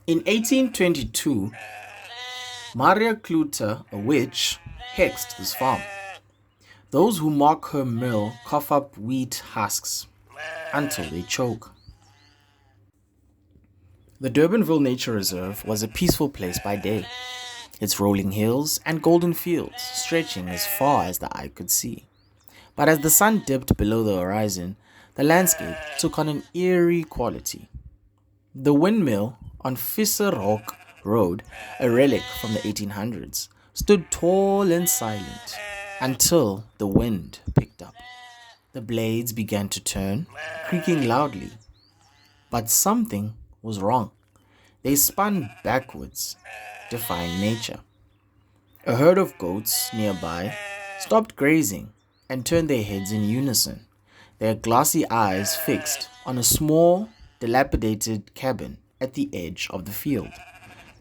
In 1822, Maria Clute, a witch, hexed this farm. Those who mock her mill cough up wheat husks until they choke. The Durbanville Nature Reserve was a peaceful place by day, its rolling hills and golden fields stretching as far as the eye could see. But as the sun dipped below the horizon, the landscape took on an eerie quality. The windmill on Visserhok Road, a relic from the 1800s, stood tall and silent until the wind picked up. The blades began to turn, creaking loudly. But something was wrong. They spun backwards, defying nature. A herd of goats nearby stopped grazing and turned their heads in unison, their glassy eyes fixed on a small, dilapidated cabin at the edge of the field.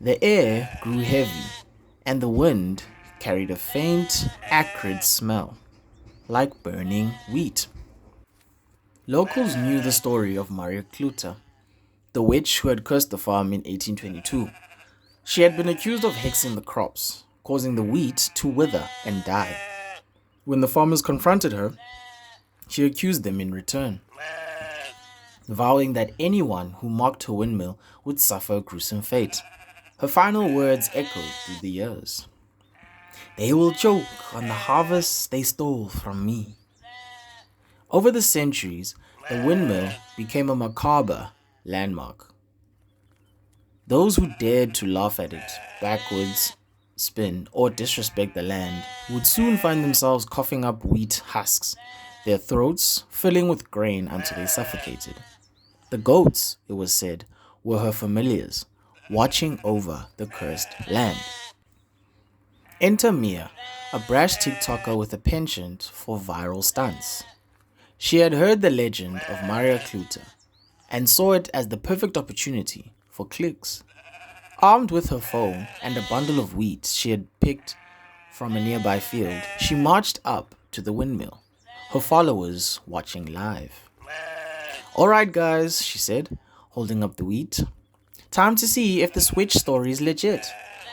The air grew heavy, and the wind carried a faint, acrid smell, like burning wheat. Locals knew the story of Maria Clute, the witch who had cursed the farm in 1822. She had been accused of hexing the crops, causing the wheat to wither and die. When the farmers confronted her, she accused them in return, vowing that anyone who mocked her windmill would suffer a gruesome fate. Her final words echoed through the years. They will choke on the harvest they stole from me. Over the centuries, the windmill became a macabre landmark. Those who dared to laugh at it, backwards, spin, or disrespect the land would soon find themselves coughing up wheat husks, their throats filling with grain until they suffocated. The goats, it was said, were her familiars, watching over the cursed land. Enter Mia, a brash TikToker with a penchant for viral stunts. She had heard the legend of Maria Clute and saw it as the perfect opportunity for clicks. Armed with her phone and a bundle of wheat she had picked from a nearby field, she marched up to the windmill, her followers watching live. Alright guys, she said, holding up the wheat. Time to see if this witch story is legit.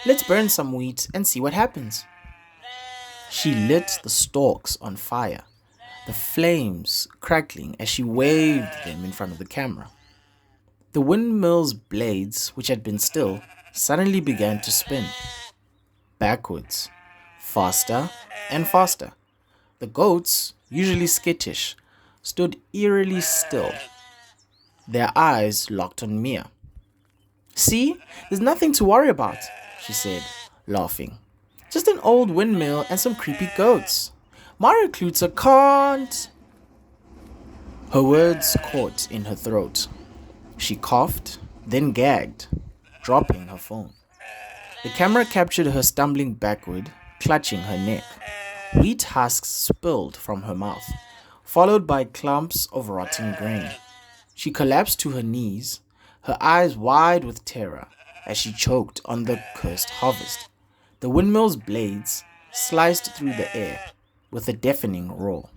Let's burn some wheat and see what happens. She lit the stalks on fire, the flames crackling as she waved them in front of the camera. The windmill's blades, which had been still, suddenly began to spin. Backwards, faster and faster. The goats, usually skittish, stood eerily still, their eyes locked on Mia. See, there's nothing to worry about, she said, laughing. Just an old windmill and some creepy goats. Mario Klutzer can't. Her words caught in her throat. She coughed, then gagged, dropping her phone. The camera captured her stumbling backward, clutching her neck. Wheat husks spilled from her mouth, followed by clumps of rotting grain. She collapsed to her knees, her eyes wide with terror as she choked on the cursed harvest. The windmill's blades sliced through the air with a deafening roar,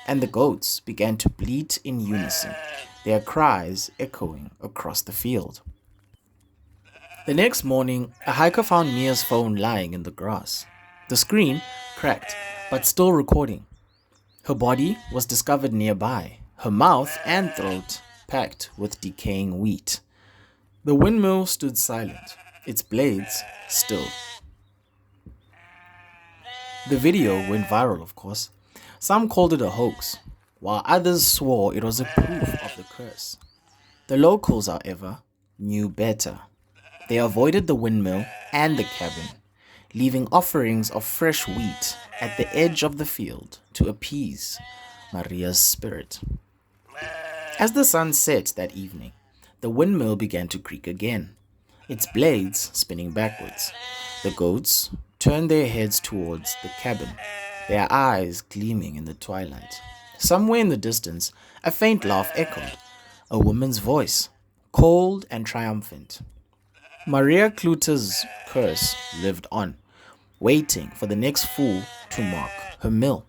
and the goats began to bleat in unison, their cries echoing across the field. The next morning, a hiker found Mia's phone lying in the grass. The screen cracked, but still recording. Her body was discovered nearby, her mouth and throat packed with decaying wheat. The windmill stood silent, its blades still. The video went viral, of course. Some called it a hoax, while others swore it was a proof of the curse. The locals, however, knew better. They avoided the windmill and the cabin, leaving offerings of fresh wheat at the edge of the field to appease Maria's spirit. As the sun set that evening, the windmill began to creak again, its blades spinning backwards. The goats turned their heads towards the cabin, their eyes gleaming in the twilight. Somewhere in the distance, a faint laugh echoed, a woman's voice, cold and triumphant. Maria Clute's curse lived on, waiting for the next fool to mark her mill.